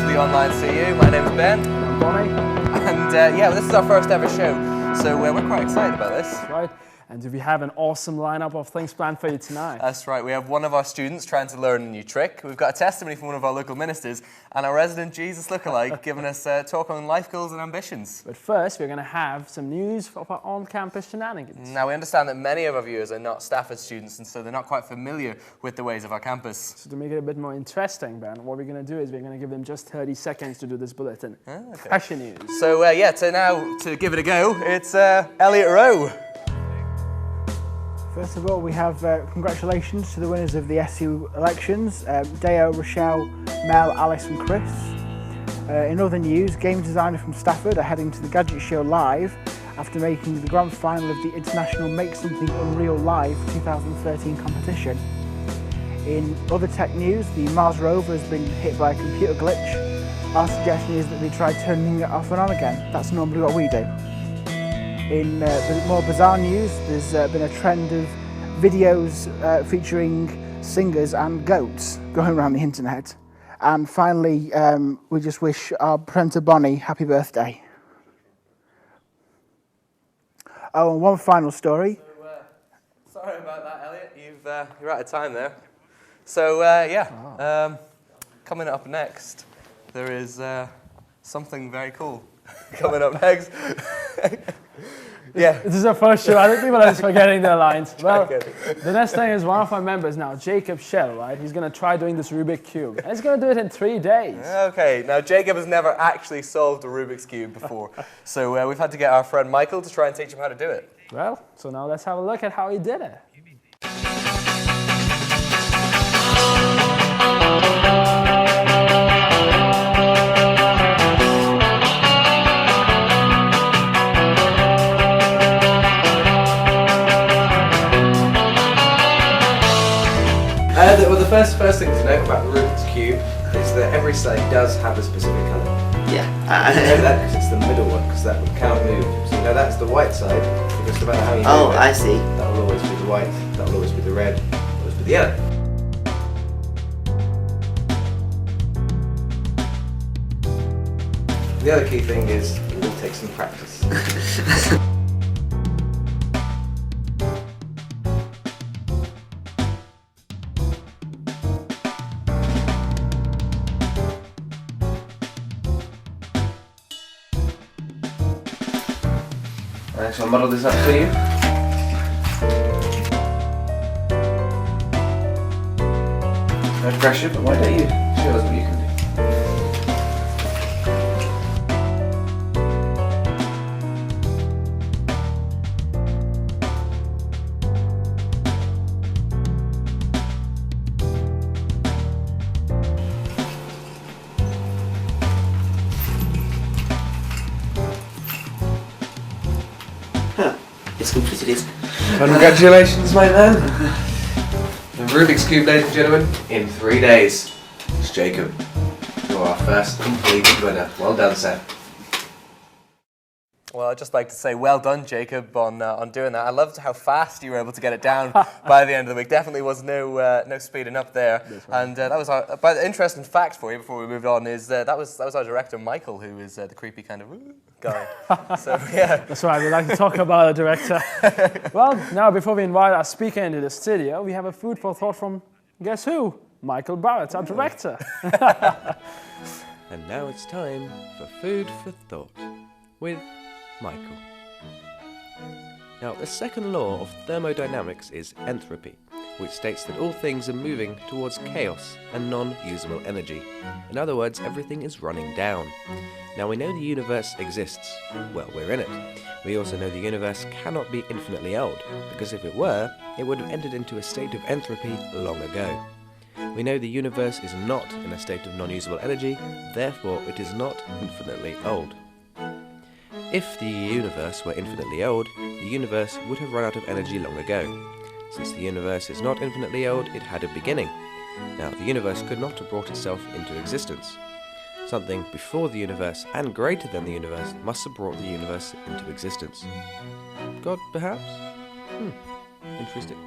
the Theonlinecu. My name is Ben. And I'm Bonnie. And yeah, this is our first ever show, so we're quite excited about this. That's right. And we have an awesome lineup of things planned for you tonight. That's right. We have one of our students trying to learn a new trick. We've got a testimony from one of our local ministers, and our resident Jesus lookalike giving us a talk on life goals and ambitions. But first, we're going to have some news of our on-campus shenanigans. Now, we understand that many of our viewers are not Stafford students, and so they're not quite familiar with the ways of our campus. So to make it a bit more interesting, Ben, what we're going to do is we're going to give them just 30 seconds to do this bulletin. Okay. Pressure news. So yeah, to give it a go, it's Elliot Rowe. First of all, we have congratulations to the winners of the SU elections, Deo, Rochelle, Mel, Alice and Chris. In other news, game designers from Stafford are heading to the Gadget Show live after making the grand final of the International Make Something Unreal Live 2013 competition. In other tech news, the Mars rover has been hit by a computer glitch. Our suggestion is that they try turning it off and on again. That's normally what we do. In more bizarre news, there's been a trend of videos featuring singers and goats going around the internet. And finally, we just wish our presenter Bonnie happy birthday. Oh, and one final story. So, sorry about that, Elliot. You're out of time there. So coming up next, there is something very cool coming up next. Yeah. This is our first show. I think people are just forgetting their lines. Well, the next thing is one of our members now, Jacob Shell, right? He's going to try doing this Rubik Cube. And he's going to do it in 3 days. Okay. Now, Jacob has never actually solved a Rubik's Cube before. So we've had to get our friend Michael to try and teach him how to do it. Well, so now let's have a look at how he did it. Well, the first thing to note about the Rubik's Cube is that every side does have a specific colour. Yeah. You know that because it's the middle one, because that cannot move. So you know that's the white side, because no matter how you move Oh, it, I see. that will always be the white, that will always be the red, that will always be the yellow. The other key thing is it will take some practice. So I'll model this up for you. No pressure, but why don't you show us what you can do? It's completed it. Congratulations, my man. The Rubik's Cube, ladies and gentlemen, in 3 days. It's Jacob. You're our first completed winner. Well done, sir. Well, I'd just like to say well done, Jacob, on doing that. I loved how fast you were able to get it down by the end of the week. Definitely was no speeding up there. Right. And that was our. But the interesting fact for you before we moved on is that was our director Michael, who is the creepy kind of guy. So yeah. That's right. We like to talk about our director. Well, now before we invite our speaker into the studio, we have a food for thought from guess who? Michael Barrett, our director. And now it's time for Food for Thought with Michael. Now, the second law of thermodynamics is entropy, which states that all things are moving towards chaos and non-usable energy. In other words, everything is running down. Now, we know the universe exists. Well, we're in it. We also know the universe cannot be infinitely old, because if it were, it would have entered into a state of entropy long ago. We know the universe is not in a state of non-usable energy, therefore it is not infinitely old. If the universe were infinitely old, the universe would have run out of energy long ago. Since the universe is not infinitely old, it had a beginning. Now, the universe could not have brought itself into existence. Something before the universe and greater than the universe must have brought the universe into existence. God, perhaps? Interesting.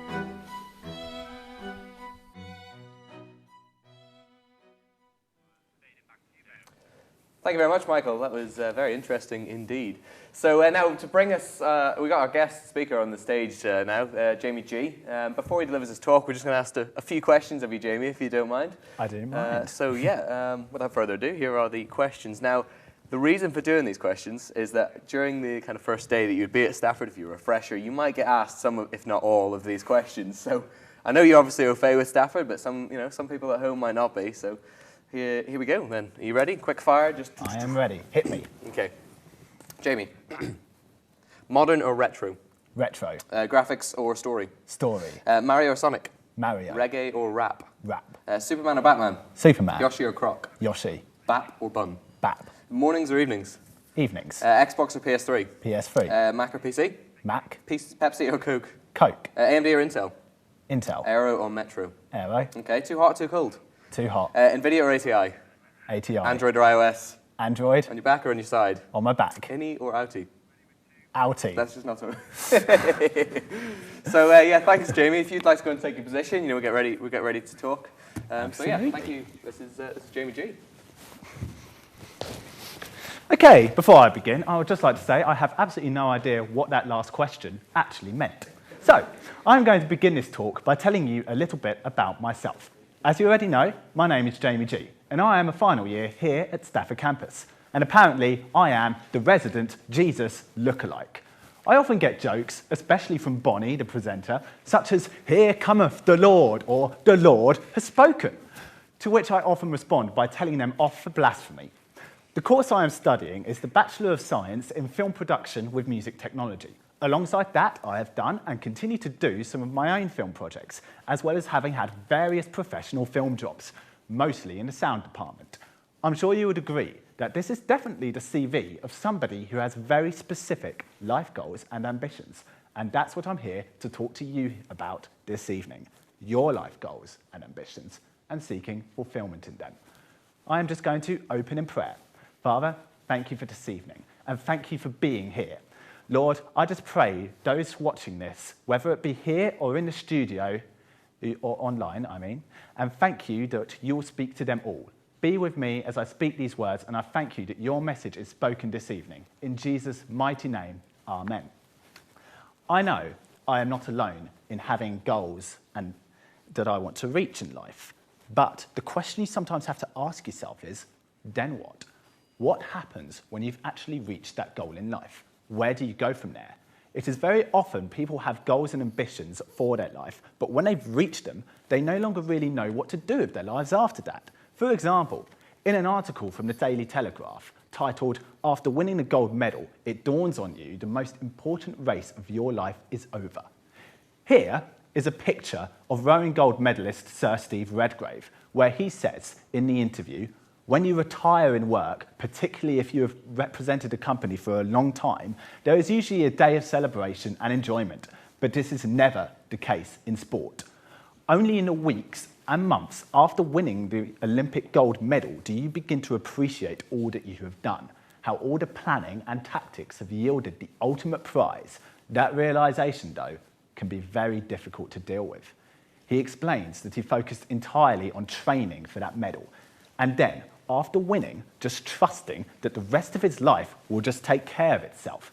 Thank you very much, Michael. That was very interesting indeed. So now to bring us, we got our guest speaker on the stage now, Jamie G. Before he delivers his talk, we're just going to ask a few questions of you, Jamie, if you don't mind. I don't mind. So yeah, without further ado, here are the questions. Now, the reason for doing these questions is that during the kind of first day that you'd be at Stafford, if you were a fresher, you might get asked some, if not all, of these questions. So I know you're obviously au fait with Stafford, but some people at home might not be. So here we go then. Are you ready? Quick fire? I am ready. Hit me. Okay. Jamie, modern or retro? Retro. Graphics or story? Story. Mario or Sonic? Mario. Reggae or rap? Rap. Superman or Batman? Superman. Yoshi or Croc? Yoshi. Bap or Bun? Bap. Mornings or evenings? Evenings. Xbox or PS3? PS3. Mac or PC? Mac. Pepsi or Coke? Coke. AMD or Intel? Intel. Aero or Metro? Aero. Okay, too hot or too cold? Too hot. NVIDIA or ATI? ATI. Android or iOS? Android. On your back or on your side? On my back. Innie or outie? Outie. That's just not so. So yeah, thanks, Jamie. If you'd like to go and take your position, we'll get ready to talk. So yeah, thank you. This is Jamie G. Okay, before I begin, I would just like to say I have absolutely no idea what that last question actually meant. So, I'm going to begin this talk by telling you a little bit about myself. As you already know, my name is Jamie G, and I am a final year here at Stafford campus. And apparently, I am the resident Jesus lookalike. I often get jokes, especially from Bonnie, the presenter, such as, "Here cometh the Lord," or "The Lord has spoken," to which I often respond by telling them off for blasphemy. The course I am studying is the Bachelor of Science in Film Production with Music Technology. Alongside that, I have done and continue to do some of my own film projects, as well as having had various professional film jobs, mostly in the sound department. I'm sure you would agree that this is definitely the CV of somebody who has very specific life goals and ambitions, and that's what I'm here to talk to you about this evening, your life goals and ambitions, and seeking fulfillment in them. I am just going to open in prayer. Father, thank you for this evening, and thank you for being here. Lord, I just pray those watching this, whether it be here or in the studio, or online, and thank you that you'll speak to them all. Be with me as I speak these words, and I thank you that your message is spoken this evening. In Jesus' mighty name, amen. I know I am not alone in having goals and that I want to reach in life, but the question you sometimes have to ask yourself is, then what? What happens when you've actually reached that goal in life? Where do you go from there? It is very often people have goals and ambitions for their life, but when they've reached them, they no longer really know what to do with their lives after that. For example, in an article from the Daily Telegraph titled, "After winning the gold medal, it dawns on you the most important race of your life is over." Here is a picture of rowing gold medalist Sir Steve Redgrave, where he says in the interview, "When you retire in work, particularly if you have represented a company for a long time, there is usually a day of celebration and enjoyment, but this is never the case in sport. Only in the weeks and months after winning the Olympic gold medal do you begin to appreciate all that you have done, how all the planning and tactics have yielded the ultimate prize. That realization, though, can be very difficult to deal with." He explains that he focused entirely on training for that medal, and then, after winning, just trusting that the rest of his life will just take care of itself.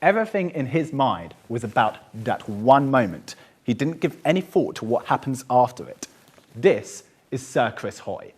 Everything in his mind was about that one moment. He didn't give any thought to what happens after it. This is Sir Chris Hoy,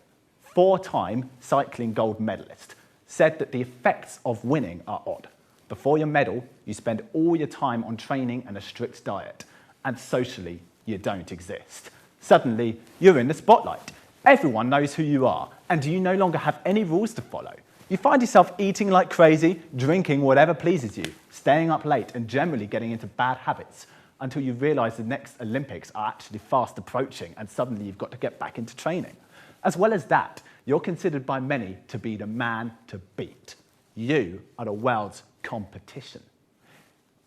4-time cycling gold medalist, said that the effects of winning are odd. Before your medal, you spend all your time on training and a strict diet, and socially, you don't exist. Suddenly, you're in the spotlight. Everyone knows who you are, and you no longer have any rules to follow. You find yourself eating like crazy, drinking whatever pleases you, staying up late, and generally getting into bad habits, until you realise the next Olympics are actually fast approaching, and suddenly you've got to get back into training. As well as that, you're considered by many to be the man to beat. You are the world's competition.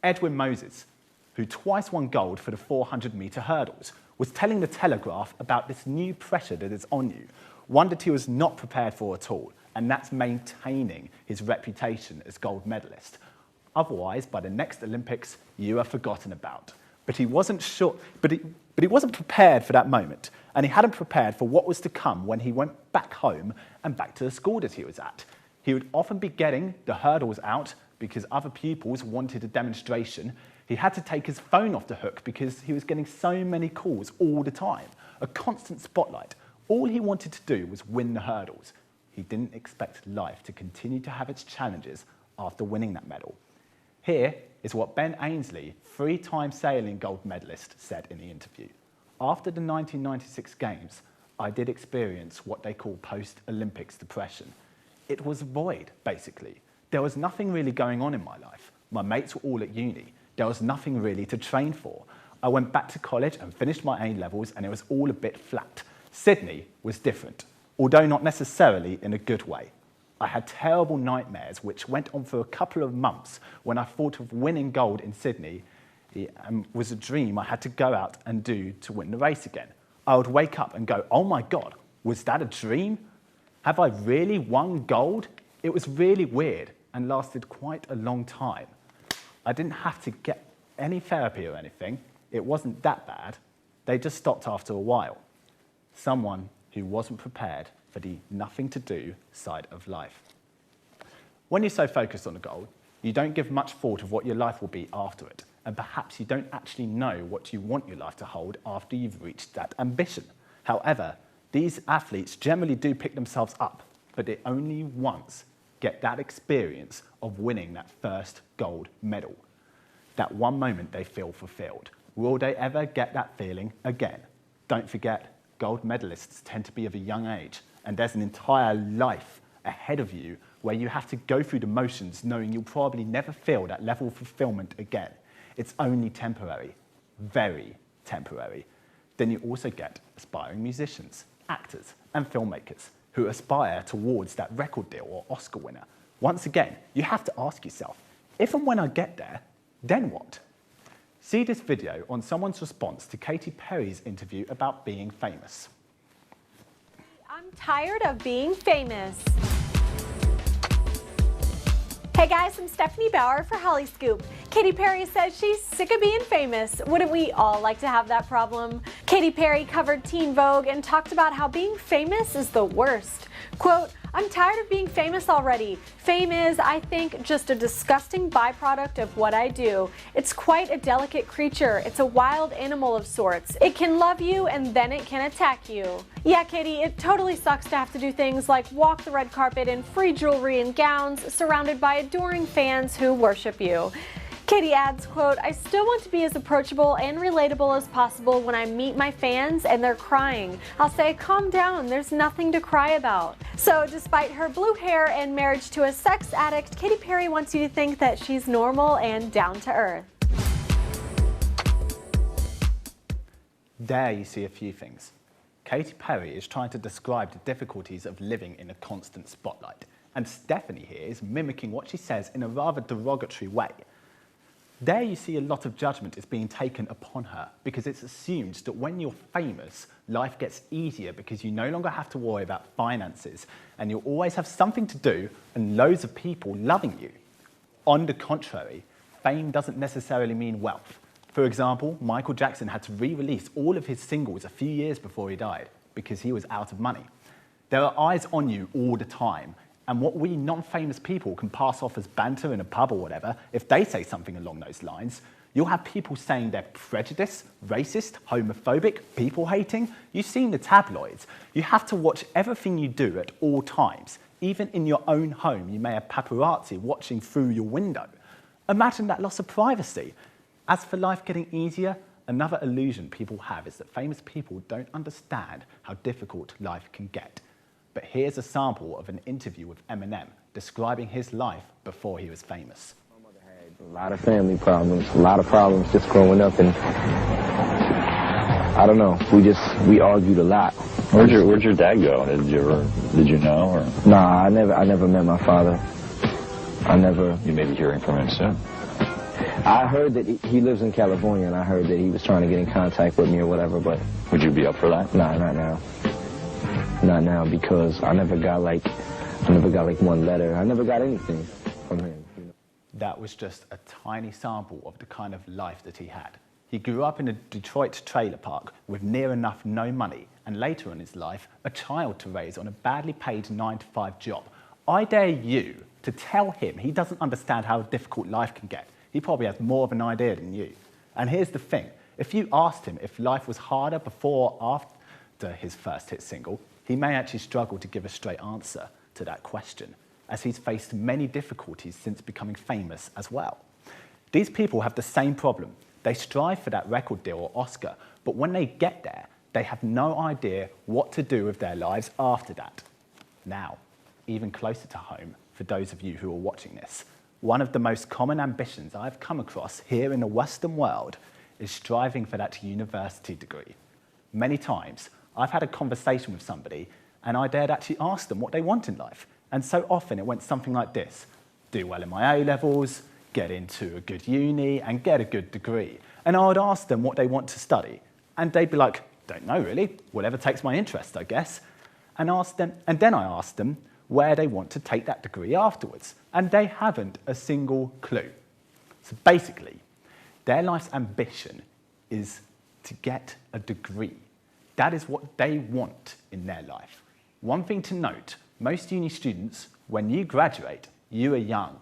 Edwin Moses, who twice won gold for the 400-metre hurdles, was telling the Telegraph about this new pressure that is on you, one that he was not prepared for at all, and that's maintaining his reputation as gold medalist. Otherwise, by the next Olympics, you are forgotten about. But he wasn't sure, but he wasn't prepared for that moment, and he hadn't prepared for what was to come when he went back home and back to the school that he was at. He would often be getting the hurdles out because other pupils wanted a demonstration. He had to take his phone off the hook because he was getting so many calls all the time. A constant spotlight. All he wanted to do was win the hurdles. He didn't expect life to continue to have its challenges after winning that medal. Here is what Ben Ainsley, 3-time sailing gold medalist, said in the interview. After the 1996 Games, I did experience what they call post-Olympics depression. It was void, basically. There was nothing really going on in my life. My mates were all at uni. There was nothing really to train for. I went back to college and finished my A-levels, and it was all a bit flat. Sydney was different, although not necessarily in a good way. I had terrible nightmares which went on for a couple of months when I thought of winning gold in Sydney was a dream I had to go out and do to win the race again. I would wake up and go, oh my God, was that a dream? Have I really won gold? It was really weird and lasted quite a long time. I didn't have to get any therapy or anything. It wasn't that bad. They just stopped after a while. Someone who wasn't prepared for the nothing to do side of life. When you're so focused on the goal, you don't give much thought of what your life will be after it, and perhaps you don't actually know what you want your life to hold after you've reached that ambition. However, these athletes generally do pick themselves up, but they only once get that experience of winning that first gold medal. That one moment they feel fulfilled. Will they ever get that feeling again? Don't forget, gold medalists tend to be of a young age, and there's an entire life ahead of you where you have to go through the motions knowing you'll probably never feel that level of fulfillment again. It's only temporary, very temporary. Then you also get aspiring musicians, actors, and filmmakers who aspire towards that record deal or Oscar winner. Once again, you have to ask yourself, if and when I get there, then what? See this video on someone's response to Katy Perry's interview about being famous. I'm tired of being famous. Hey guys, I'm Stephanie Bauer for Holly Scoop. Katy Perry says she's sick of being famous. Wouldn't we all like to have that problem? Katy Perry covered Teen Vogue and talked about how being famous is the worst. Quote, I'm tired of being famous already. Fame is, I think, just a disgusting byproduct of what I do. It's quite a delicate creature. It's a wild animal of sorts. It can love you and then it can attack you. Yeah, Katy, it totally sucks to have to do things like walk the red carpet in free jewelry and gowns, surrounded by adoring fans who worship you. Katy adds, quote, I still want to be as approachable and relatable as possible when I meet my fans and they're crying. I'll say, calm down, there's nothing to cry about. So despite her blue hair and marriage to a sex addict, Katy Perry wants you to think that she's normal and down to earth. There you see a few things. Katy Perry is trying to describe the difficulties of living in a constant spotlight, and Stephanie here is mimicking what she says in a rather derogatory way. There you see a lot of judgment is being taken upon her because it's assumed that when you're famous, life gets easier because you no longer have to worry about finances and you'll always have something to do and loads of people loving you. On the contrary, fame doesn't necessarily mean wealth. For example, Michael Jackson had to re-release all of his singles a few years before he died because he was out of money. There are eyes on you all the time, and what we non-famous people can pass off as banter in a pub or whatever, if they say something along those lines, you'll have people saying they're prejudiced, racist, homophobic, people-hating. You've seen the tabloids. You have to watch everything you do at all times. Even in your own home, you may have paparazzi watching through your window. Imagine that loss of privacy. As for life getting easier, another illusion people have is that famous people don't understand how difficult life can get. But here's a sample of an interview with Eminem describing his life before he was famous. My mother had a lot of family problems, a lot of problems just growing up, and I don't know, we argued a lot. Where'd your dad go? Did you know? Or? Nah, I never met my father. You may be hearing from him soon. I heard that he lives in California, and I heard that he was trying to get in contact with me or whatever, but... Would you be up for that? Nah, not now. Not now, because I never got like one letter. I never got anything from him. You know? That was just a tiny sample of the kind of life that he had. He grew up in a Detroit trailer park with near enough no money, and later in his life, a child to raise on a badly paid 9-to-5 job. I dare you to tell him he doesn't understand how difficult life can get. He probably has more of an idea than you. And here's the thing. If you asked him if life was harder before or after his first hit single, he may actually struggle to give a straight answer to that question, as he's faced many difficulties since becoming famous as well. These people have the same problem. They strive for that record deal or Oscar, but when they get there, they have no idea what to do with their lives after that. Now, even closer to home, for those of you who are watching this, one of the most common ambitions I've come across here in the Western world is striving for that university degree. Many times, I've had a conversation with somebody and I dared actually ask them what they want in life. And so often it went something like this: do well in my A-levels, get into a good uni, and get a good degree. And I would ask them what they want to study. And they'd be like, don't know really, whatever takes my interest, I guess. And then I asked them where they want to take that degree afterwards. And they haven't a single clue. So basically, their life's ambition is to get a degree. That is what they want in their life. One thing to note, most uni students, when you graduate, you are young,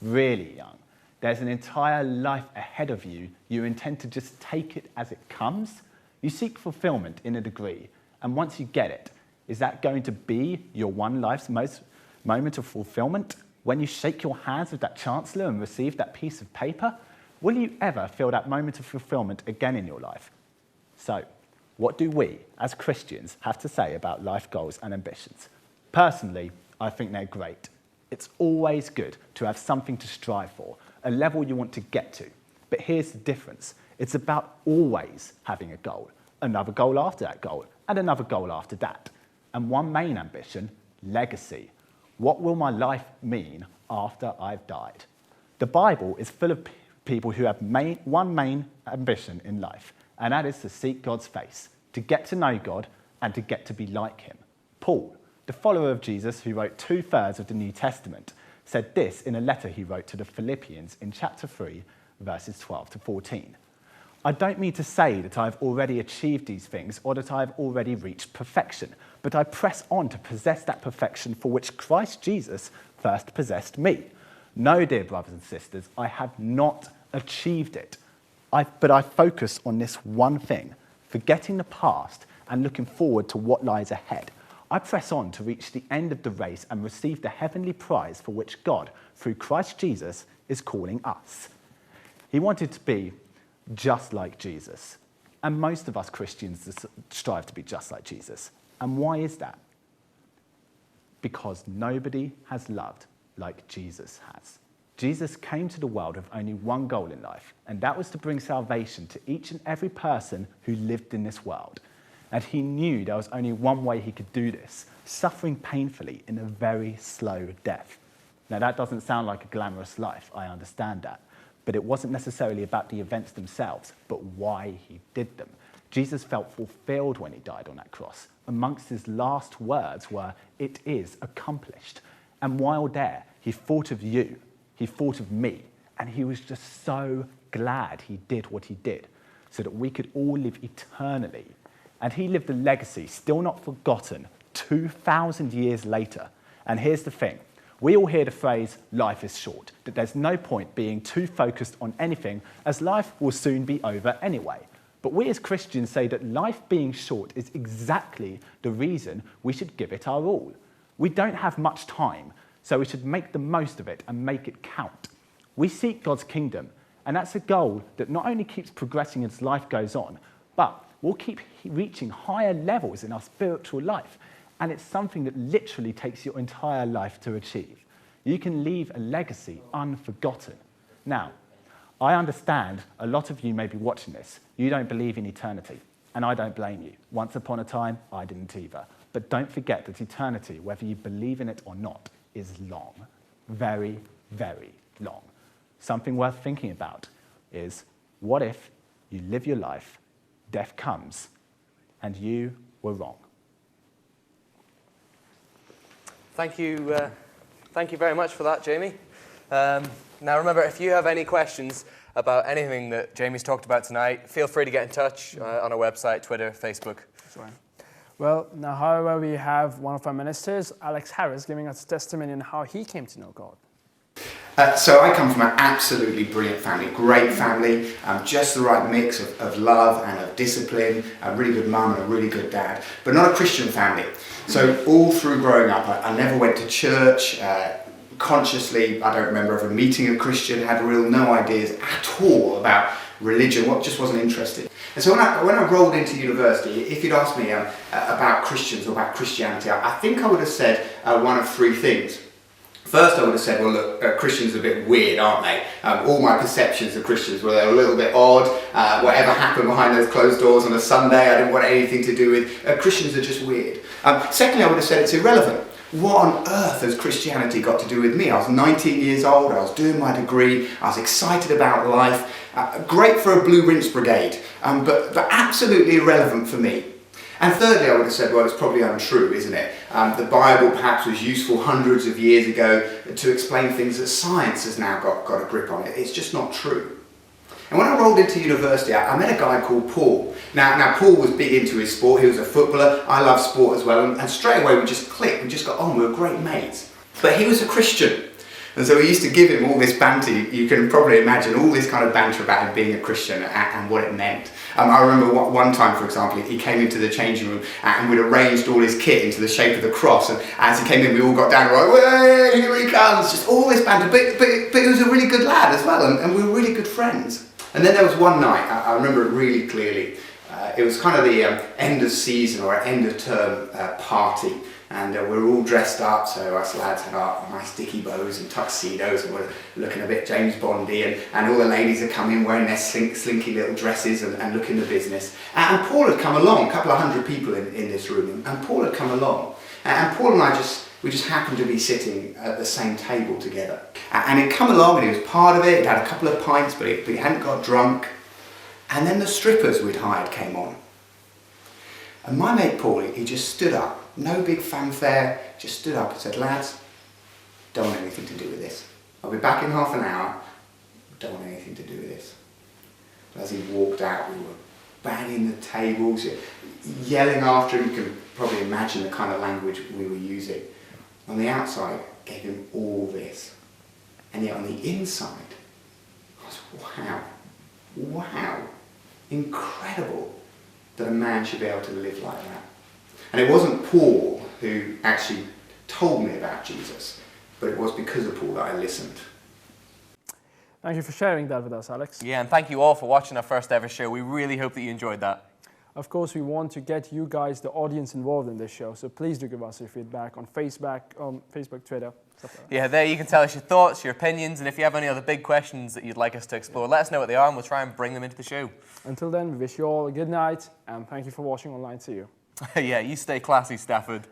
really young. There's an entire life ahead of you. You intend to just take it as it comes. You seek fulfillment in a degree, and once you get it, is that going to be your one life's most moment of fulfillment? When you shake your hands with that chancellor and receive that piece of paper, will you ever feel that moment of fulfillment again in your life? So, what do we, as Christians, have to say about life goals and ambitions? Personally, I think they're great. It's always good to have something to strive for, a level you want to get to. But here's the difference. It's about always having a goal, another goal after that goal, and another goal after that. And one main ambition, legacy. What will my life mean after I've died? The Bible is full of people who have one main ambition in life, and that is to seek God's face, to get to know God, and to get to be like him. Paul, the follower of Jesus who wrote 2/3 of the New Testament, said this in a letter he wrote to the Philippians in chapter 3, verses 12 to 14. I don't mean to say that I have already achieved these things or that I have already reached perfection, but I press on to possess that perfection for which Christ Jesus first possessed me. No, dear brothers and sisters, I have not achieved it, but I focus on this one thing, forgetting the past and looking forward to what lies ahead. I press on to reach the end of the race and receive the heavenly prize for which God, through Christ Jesus, is calling us. He wanted to be just like Jesus. And most of us Christians strive to be just like Jesus. And why is that? Because nobody has loved like Jesus has. Jesus came to the world with only one goal in life, and that was to bring salvation to each and every person who lived in this world. And he knew there was only one way he could do this, suffering painfully in a very slow death. Now that doesn't sound like a glamorous life, I understand that. But it wasn't necessarily about the events themselves, but why he did them. Jesus felt fulfilled when he died on that cross. Amongst his last words were, "It is accomplished." And while there, he thought of you, he thought of me, and he was just so glad he did what he did, so that we could all live eternally. And he lived a legacy still not forgotten 2,000 years later. And here's the thing. We all hear the phrase, life is short, that there's no point being too focused on anything as life will soon be over anyway. But we as Christians say that life being short is exactly the reason we should give it our all. We don't have much time, so we should make the most of it and make it count. We seek God's kingdom, and that's a goal that not only keeps progressing as life goes on, but will keep reaching higher levels in our spiritual life. And it's something that literally takes your entire life to achieve. You can leave a legacy unforgotten. Now, I understand a lot of you may be watching this. You don't believe in eternity, and I don't blame you. Once upon a time, I didn't either. But don't forget that eternity, whether you believe in it or not, is long. Very, very long. Something worth thinking about is, what if you live your life, death comes, and you were wrong? Thank you very much for that, Jamie. Now remember, if you have any questions about anything that Jamie's talked about tonight, feel free to get in touch on our website, Twitter, Facebook. Sorry. Well, now, however, we have one of our ministers, Alex Harris, giving us testimony on how he came to know God. So I come from an absolutely brilliant family, great family, just the right mix of love and of discipline, a really good mum and a really good dad, but not a Christian family. So all through growing up, I never went to church. Consciously, I don't remember ever meeting a Christian, had no ideas at all about religion, what just wasn't interested. And so when I rolled into university, if you'd asked me about Christians or about Christianity, I think I would have said one of three things. First, I would have said, well, look, Christians are a bit weird, aren't they? All my perceptions of Christians were they're a little bit odd. Whatever happened behind those closed doors on a Sunday, I didn't want anything to do with. Christians are just weird. Secondly, I would have said it's irrelevant. What on earth has Christianity got to do with me? I was 19 years old, I was doing my degree, I was excited about life. Great for a blue rinse brigade, but absolutely irrelevant for me. And thirdly, I would have said, well, it's probably untrue, isn't it? The Bible perhaps was useful hundreds of years ago to explain things that science has now got a grip on it. It's just not true. And when I rolled into university, I met a guy called Paul. Now Paul was big into his sport. He was a footballer. I love sport as well. And straight away we just clicked. We just got on. We were great mates. But he was a Christian. And so we used to give him all this banter. You can probably imagine all this kind of banter about him being a Christian and what it meant. I remember one time, for example, he came into the changing room and we'd arranged all his kit into the shape of the cross. And as he came in, we all got down and were like, "Way, here he comes!" Just all this banter. But he was a really good lad as well, and we were really good friends. And then there was one night, I remember it really clearly. It was kind of the end of season or end of term party. And we were all dressed up, so us lads had our nice dicky bows and tuxedos, and we're looking a bit James Bondy, and all the ladies had come in wearing their slinky little dresses and looking the business. And Paul had come along, a couple of hundred people in this room, and Paul had come along. And Paul and I we just happened to be sitting at the same table together. And he'd come along and he was part of it, he'd had a couple of pints, but he hadn't got drunk. And then the strippers we'd hired came on. And my mate Paul, he just stood up, no big fanfare, just stood up and said, "Lads, don't want anything to do with this. I'll be back in half an hour, don't want anything to do with this." But as he walked out, we were banging the tables, yelling after him. You can probably imagine the kind of language we were using. On the outside, gave him all this. And yet on the inside, I was, wow, incredible that a man should be able to live like that. And it wasn't Paul who actually told me about Jesus, but it was because of Paul that I listened. Thank you for sharing that with us, Alex. Yeah, and thank you all for watching our first ever show. We really hope that you enjoyed that. Of course, we want to get you guys, the audience, involved in this show, so please do give us your feedback on Facebook, Twitter, stuff like that. Yeah, there you can tell us your thoughts, your opinions, and if you have any other big questions that you'd like us to explore, let us know what they are and we'll try and bring them into the show. Until then, we wish you all a good night, and thank you for watching Online. See you. Yeah, you stay classy, Stafford.